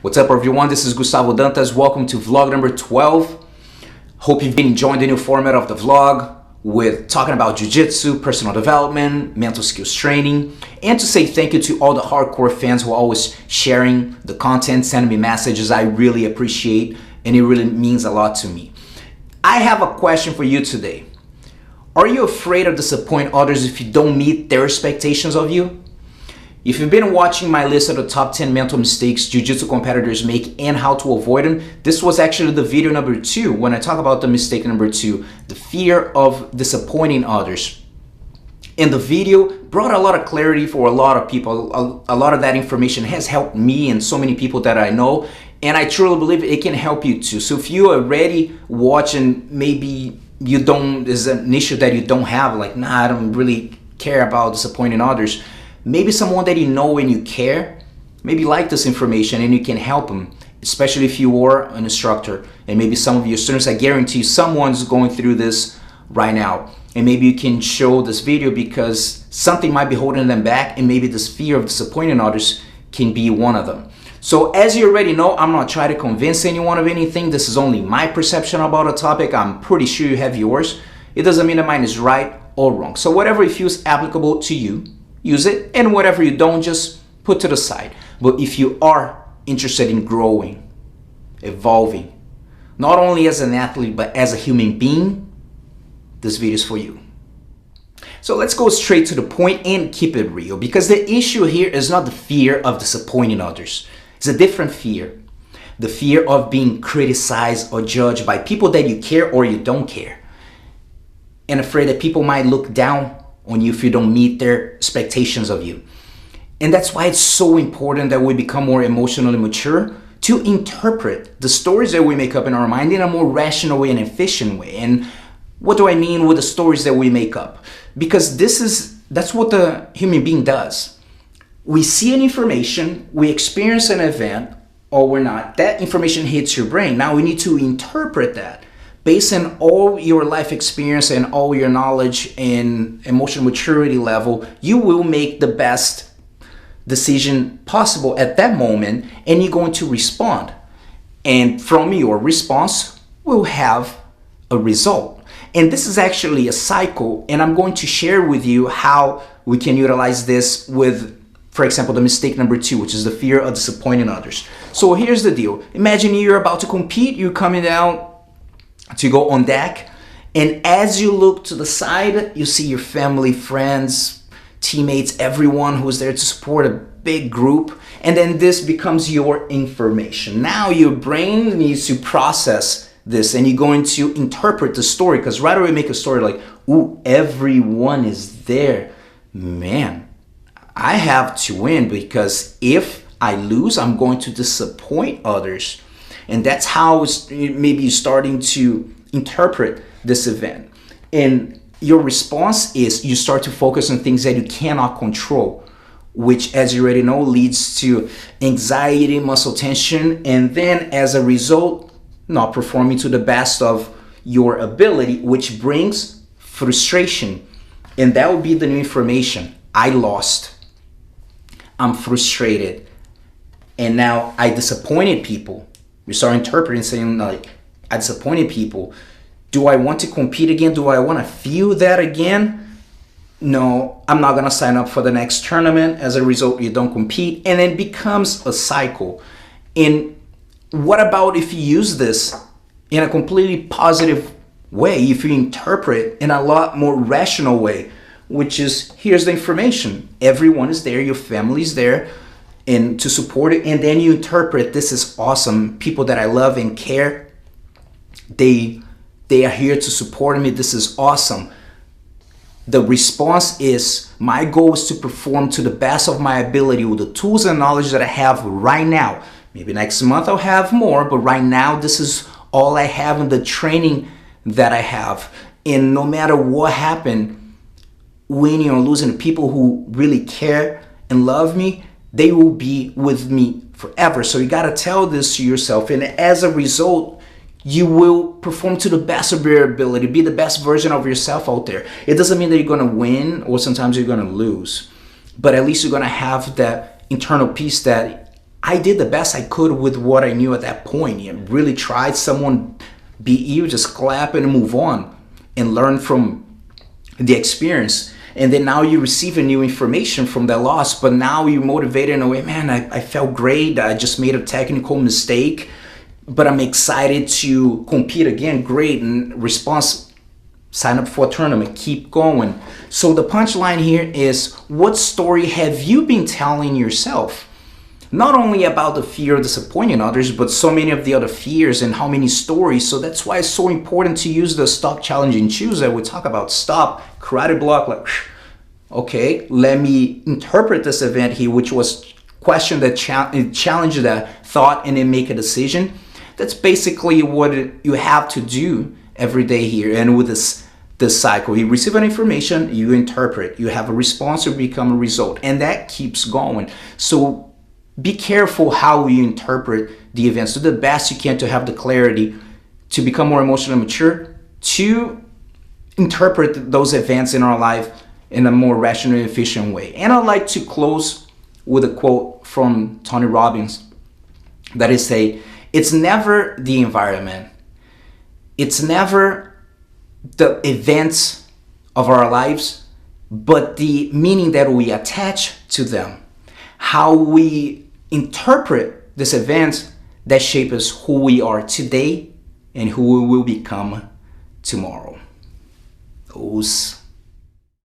What's up everyone, this is Gustavo Dantas. Welcome to vlog number 12. Hope you've been enjoying the new format of the vlog with talking about jiu-jitsu, personal development, mental skills training, and to say thank you to all the hardcore fans who are always sharing the content, sending me messages. I really appreciate, and it really means a lot to me. I have a question for you today. Are you afraid of disappointing others if you don't meet their expectations of you? If you've been watching my list of the top 10 mental mistakes jiu-jitsu competitors make and how to avoid them, this was actually the video number 2 when I talk about the mistake number 2, the fear of disappointing others. And the video brought a lot of clarity for a lot of people. A lot of that information has helped me and so many people that I know, and I truly believe it can help you too. So if you already watching, maybe there's an issue that you don't have, like, I don't really care about disappointing others. Maybe someone that you know and you care, maybe like this information and you can help them, especially if you are an instructor and maybe some of your students. I guarantee someone's going through this right now, and maybe you can show this video because something might be holding them back, and maybe this fear of disappointing others can be one of them. So as you already know, I'm not trying to convince anyone of anything. This is only my perception about a topic. I'm pretty sure you have yours. It doesn't mean that mine is right or wrong. So whatever it feels applicable to you, use it, and whatever you don't, just put to the side. But if you are interested in growing, evolving, not only as an athlete but as a human being, this video is for you. So let's go straight to the point and keep it real, because the issue here is not the fear of disappointing others. It's a different fear. The fear of being criticized or judged by people that you care or you don't care, and afraid that people might look down on you if you don't meet their expectations of you. And that's why it's so important that we become more emotionally mature to interpret the stories that we make up in our mind in a more rational way and efficient way. And what do I mean with the stories that we make up? Because that's what the human being does. We see an information, we experience an event, or we're not. That information hits your brain. Now we need to interpret that. Based on all your life experience and all your knowledge and emotional maturity level, you will make the best decision possible at that moment, and you're going to respond. And from your response, we'll have a result. And this is actually a cycle, and I'm going to share with you how we can utilize this with, for example, the mistake number 2, which is the fear of disappointing others. So here's the deal. Imagine you're about to compete, you're coming down to go on deck, and as you look to the side, you see your family, friends, teammates, everyone who's there to support, a big group, and then this becomes your information. Now your brain needs to process this, and you're going to interpret the story, because right away we make a story like, ooh, everyone is there. Man, I have to win, because if I lose, I'm going to disappoint others. And that's how maybe you're starting to interpret this event. And your response is you start to focus on things that you cannot control, which, as you already know, leads to anxiety, muscle tension, and then as a result, not performing to the best of your ability, which brings frustration. And that will be the new information. I lost. I'm frustrated. And now I disappointed people. You start interpreting, saying, like, I disappointed people. Do I want to compete again? Do I want to feel that again? No, I'm not going to sign up for the next tournament. As a result, you don't compete, and it becomes a cycle. And what about if you use this in a completely positive way? If you interpret in a lot more rational way, which is, here's the information. Everyone is there. Your family is there, and to support it, and then you interpret, this is awesome. People that I love and care, they are here to support me. This is awesome. The response is, my goal is to perform to the best of my ability with the tools and knowledge that I have right now. Maybe next month I'll have more, but right now this is all I have in the training that I have. And no matter what happened, winning or losing, the people who really care and love me, they will be with me forever. So you got to tell this to yourself. And as a result, you will perform to the best of your ability, be the best version of yourself out there. It doesn't mean that you're going to win, or sometimes you're going to lose, but at least you're going to have that internal peace that I did the best I could with what I knew at that point. You really tried. Someone beat you, just clap and move on and learn from the experience. And then now you receive a new information from that loss, but now you're motivated in a way, man, I felt great. I just made a technical mistake, but I'm excited to compete again. Great. And response, sign up for a tournament, keep going. So the punchline here is, what story have you been telling yourself? Not only about the fear of disappointing others, but so many of the other fears and how many stories. So that's why it's so important to use the stop, challenge, and choose that we talk about. Stop, karate block, like, okay, let me interpret this event here, which was question that challenge that thought and then make a decision. That's basically what you have to do every day here. And with this cycle, you receive an information, you interpret, you have a response or become a result, and that keeps going. So be careful how you interpret the events. Do the best you can to have the clarity to become more emotionally mature, to interpret those events in our life in a more rational and efficient way. And I'd like to close with a quote from Tony Robbins that is it's never the environment, it's never the events of our lives, but the meaning that we attach to them, how we interpret this event that shapes who we are today and who we will become tomorrow. Os